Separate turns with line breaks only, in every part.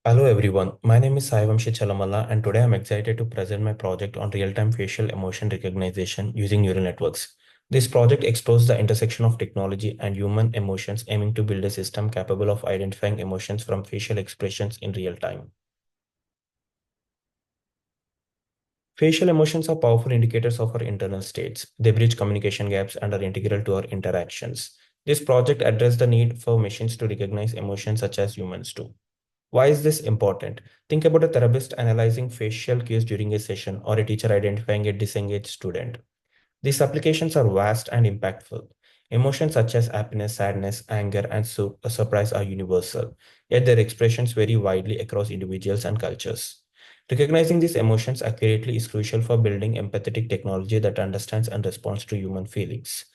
Hello everyone, my name is Saivamshi Chalamala and today I'm excited to present my project on real-time facial emotion recognition using neural networks. This project explores the intersection of technology and human emotions, aiming to build a system capable of identifying emotions from facial expressions in real time. Facial emotions are powerful indicators of our internal states. They bridge communication gaps and are integral to our interactions. This project addressed the need for machines to recognize emotions such as humans do. Why is this important? Think about a therapist analyzing facial cues during a session or a teacher identifying a disengaged student. These applications are vast and impactful. Emotions such as happiness, sadness, anger, and surprise are universal, yet their expressions vary widely across individuals and cultures. Recognizing these emotions accurately is crucial for building empathetic technology that understands and responds to human feelings.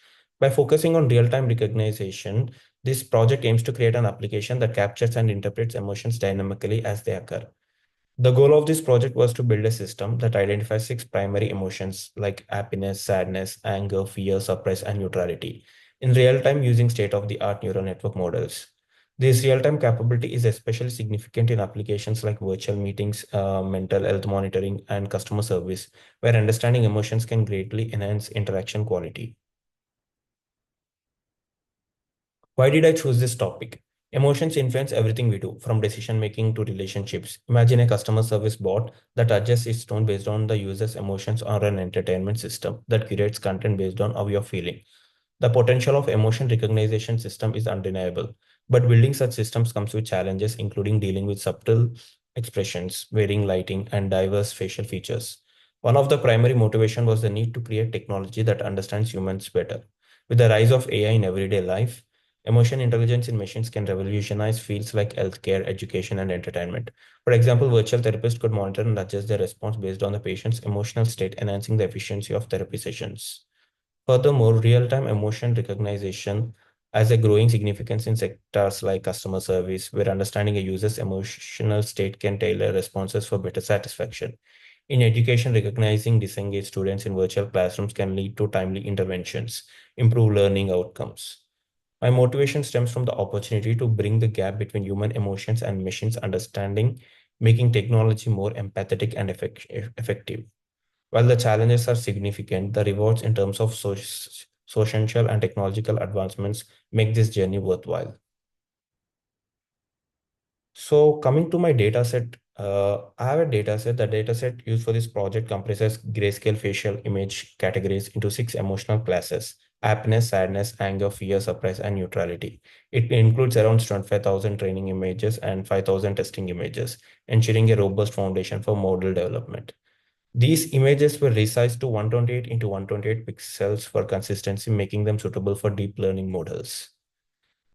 By focusing on real time recognition, this project aims to create an application that captures and interprets emotions dynamically as they occur. The goal of this project was to build a system that identifies six primary emotions like happiness, sadness, anger, fear, surprise, and neutrality in real time using state of the art neural network models. This real time capability is especially significant in applications like virtual meetings, mental health monitoring, and customer service, where understanding emotions can greatly enhance interaction quality. Why did I choose this topic? Emotions influence everything we do, from decision making to relationships. Imagine a customer service bot that adjusts its tone based on the user's emotions or an entertainment system that curates content based on how you're feeling. The potential of emotion recognition system is undeniable, but building such systems comes with challenges, including dealing with subtle expressions, varying lighting, and diverse facial features. One of the primary motivation was the need to create technology that understands humans better. With the rise of AI in everyday life, emotion intelligence in machines can revolutionize fields like healthcare, education, and entertainment. For example, virtual therapists could monitor and adjust their response based on the patient's emotional state, enhancing the efficiency of therapy sessions. Furthermore, real-time emotion recognition has a growing significance in sectors like customer service, where understanding a user's emotional state can tailor responses for better satisfaction. In education, recognizing disengaged students in virtual classrooms can lead to timely interventions, improve learning outcomes. My motivation stems from the opportunity to bring the gap between human emotions and machines understanding, making technology more empathetic and effective. While the challenges are significant, the rewards in terms of social and technological advancements make this journey worthwhile. So coming to my data set, I have a data set. The data set used for this project comprises grayscale facial image categories into six emotional classes: happiness, sadness, anger, fear, surprise, and neutrality. It includes around 25,000 training images and 5,000 testing images, ensuring a robust foundation for model development. These images were resized to 128 into 128 pixels for consistency, making them suitable for deep learning models.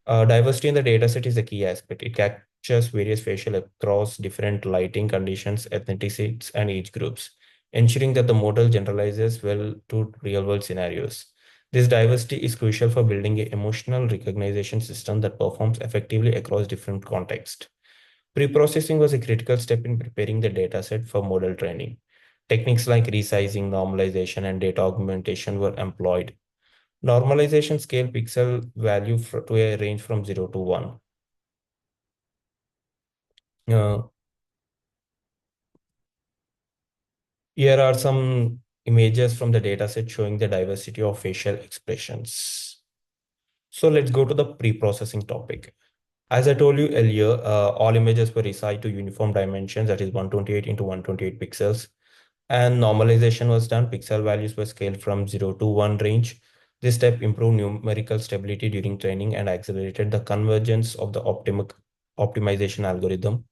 Diversity in the dataset is a key aspect. It captures various facial across different lighting conditions, ethnicities, and age groups, ensuring that the model generalizes well to real-world scenarios. This diversity is crucial for building an emotional recognition system that performs effectively across different contexts. Pre-processing was a critical step in preparing the dataset for model training. Techniques like resizing, normalization, and data augmentation were employed. Normalization scale pixel value to a range from 0 to 1. Uh, Here are some images from the dataset showing the diversity of facial expressions. So let's go to the pre-processing topic. As I told you earlier, all images were resized to uniform dimensions, that is 128 into 128 pixels. And normalization was done. Pixel values were scaled from 0 to 1 range. This step improved numerical stability during training and accelerated the convergence of the optimization algorithm.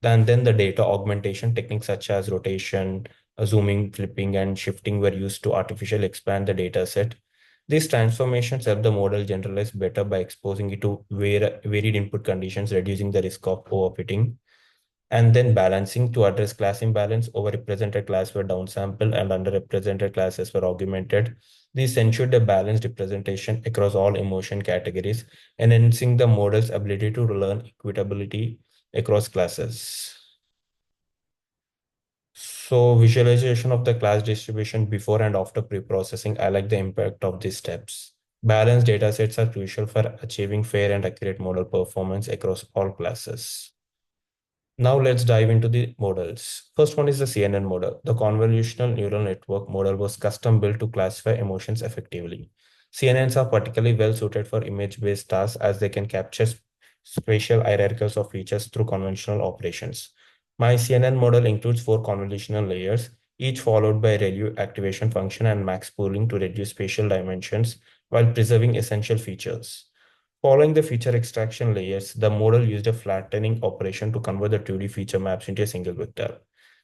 And then the data augmentation techniques such as rotation, zooming, flipping, and shifting were used to artificially expand the data set. These transformations help the model generalize better by exposing it to varied input conditions, reducing the risk of overfitting. And then balancing to address class imbalance, overrepresented class were downsampled and underrepresented classes were augmented. This ensured a balanced representation across all emotion categories, enhancing the model's ability to learn equitability across classes. So visualization of the class distribution before and after pre-processing, I like the impact of these steps. Balanced data sets are crucial for achieving fair and accurate model performance across all classes. Now let's dive into the models. First one is the CNN model. The convolutional neural network model was custom built to classify emotions effectively. CNNs are particularly well suited for image-based tasks as they can capture spatial hierarchies of features through conventional operations. My CNN model includes four convolutional layers, each followed by ReLU activation function and max pooling to reduce spatial dimensions while preserving essential features. Following the feature extraction layers, the model used a flattening operation to convert the 2D feature maps into a single vector.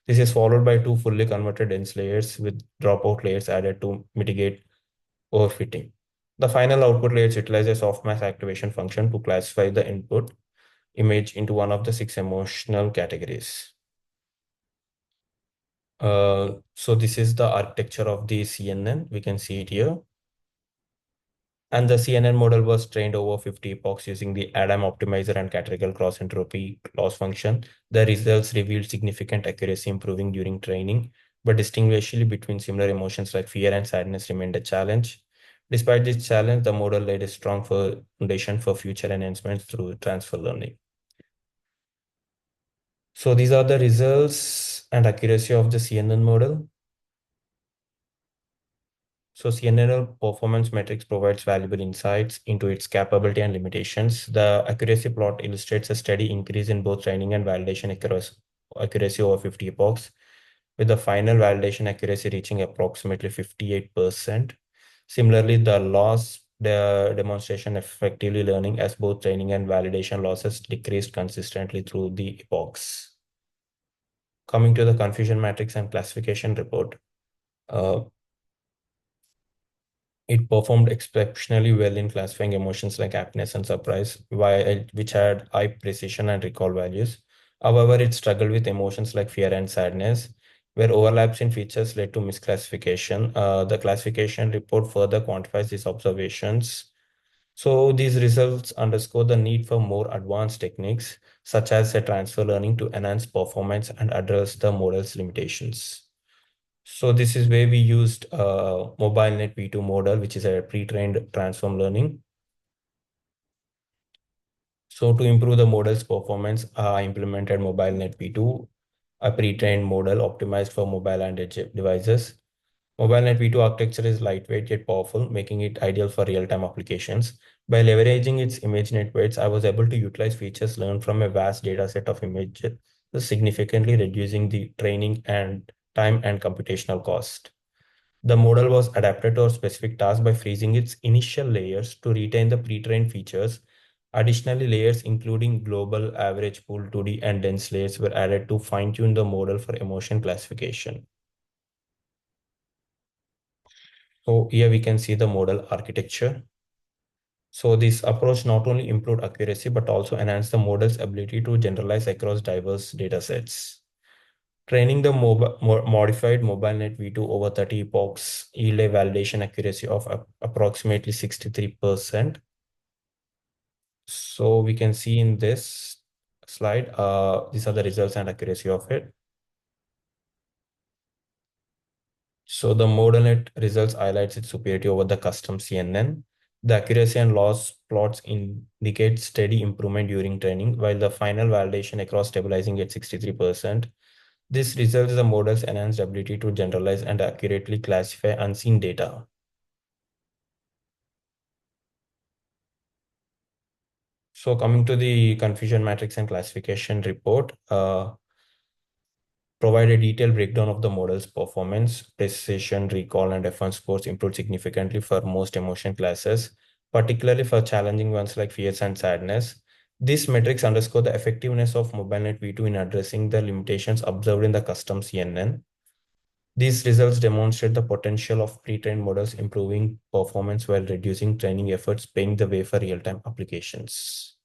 This is followed by two fully converted dense layers with dropout layers added to mitigate overfitting. The final output layers utilize a softmax activation function to classify the input image into one of the six emotional categories. So this is the architecture of the CNN. We can see it here. And the CNN model was trained over 50 epochs using the ADAM optimizer and categorical cross entropy loss function. The results revealed significant accuracy improving during training, but distinguishing between similar emotions like fear and sadness remained a challenge. Despite this challenge, the model laid a strong foundation for future enhancements through transfer learning. So these are the results and accuracy of the CNN model. So CNN performance metrics provides valuable insights into its capability and limitations. The accuracy plot illustrates a steady increase in both training and validation accuracy over 50 epochs, with the final validation accuracy reaching approximately 58%. Similarly, the demonstration effectively learning as both training and validation losses decreased consistently through the epochs. Coming to the confusion matrix and classification report. Uh, It performed exceptionally well in classifying emotions like happiness and surprise, which had high precision and recall values. However, it struggled with emotions like fear and sadness, where overlaps in features led to misclassification. The classification report further quantifies these observations. So these results underscore the need for more advanced techniques, such as a transfer learning to enhance performance and address the model's limitations. So this is where we used MobileNet V2 model, which is a pre-trained transform learning. So to improve the model's performance, I implemented MobileNet V2, a pre-trained model optimized for mobile and edge devices. MobileNet V2 architecture is lightweight yet powerful, making it ideal for real-time applications. By leveraging its ImageNet weights, I was able to utilize features learned from a vast data set of images, significantly reducing the training and time and computational cost. The model was adapted to our specific task by freezing its initial layers to retain the pre-trained features. Additionally, layers including global, average, pool, 2D, and dense layers were added to fine-tune the model for emotion classification. So here we can see the model architecture. So this approach not only improved accuracy, but also enhanced the model's ability to generalize across diverse data sets. Training the modified MobileNet V2 over 30 epochs yield a validation accuracy of approximately 63%. So we can see in this slide, these are the results and accuracy of it. So the ModelNet results highlights its superiority over the custom CNN. The accuracy and loss plots indicate steady improvement during training, while the final validation across stabilizing at 63%. This results in the model's enhanced ability to generalize and accurately classify unseen data. So coming to the confusion matrix and classification report, provide a detailed breakdown of the model's performance, precision, recall, and F1 scores improved significantly for most emotion classes, particularly for challenging ones like fears and sadness. These metrics underscore the effectiveness of MobileNet V2 in addressing the limitations observed in the custom CNN. These results demonstrate the potential of pre-trained models improving performance while reducing training efforts, paving the way for real-time applications.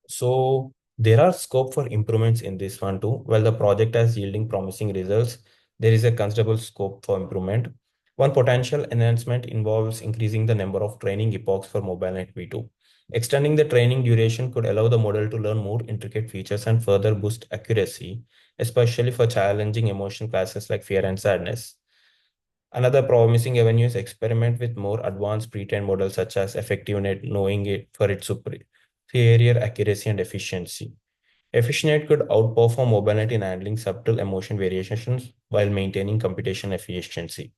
So there are scope for improvements in this one too. While the project is yielding promising results, there is a considerable scope for improvement. One potential enhancement involves increasing the number of training epochs for MobileNet V2. Extending the training duration could allow the model to learn more intricate features and further boost accuracy, especially for challenging emotion classes like fear and sadness. Another promising avenue is experiment with more advanced pre-trained models such as EffectiveNet, knowing it for its superior accuracy and efficiency. Efficient could outperform MobileNet in handling subtle emotion variations while maintaining computation efficiency.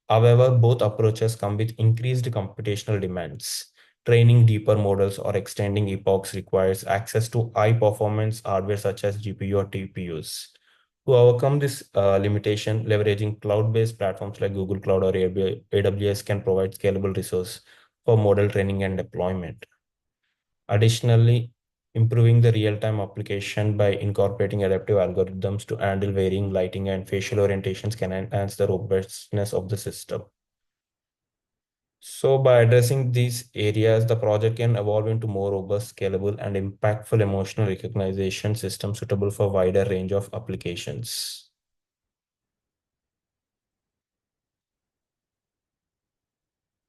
However, both approaches come with increased computational demands. Training deeper models or extending epochs requires access to high performance hardware such as GPU or TPUs. To overcome this limitation, leveraging cloud-based platforms like Google Cloud or AWS can provide scalable resource for model training and deployment. Additionally, improving the real-time application by incorporating adaptive algorithms to handle varying lighting and facial orientations can enhance the robustness of the system. So by addressing these areas, the project can evolve into more robust, scalable, and impactful emotional recognition system suitable for wider range of applications.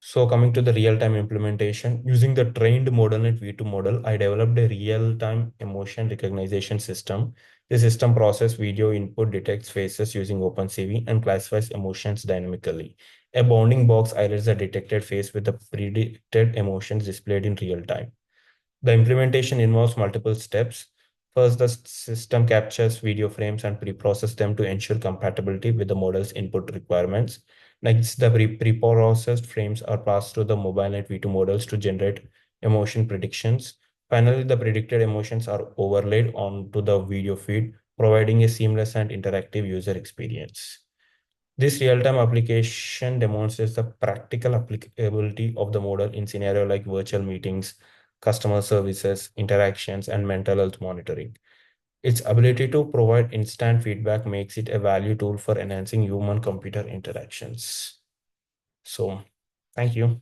So coming to the real-time implementation, using the trained ModelNet V2 model, I developed a real-time emotion recognition system. The system processes video input, detects faces using OpenCV, and classifies emotions dynamically. A bounding box highlights the detected face with the predicted emotions displayed in real time. The implementation involves multiple steps. First, the system captures video frames and pre-processes them to ensure compatibility with the model's input requirements. Next, the pre-processed frames are passed to the MobileNet V2 models to generate emotion predictions. Finally, the predicted emotions are overlaid onto the video feed, providing a seamless and interactive user experience. This real-time application demonstrates the practical applicability of the model in scenario like virtual meetings, customer services, interactions, and mental health monitoring. Its ability to provide instant feedback makes it a value tool for enhancing human-computer interactions. So, thank you.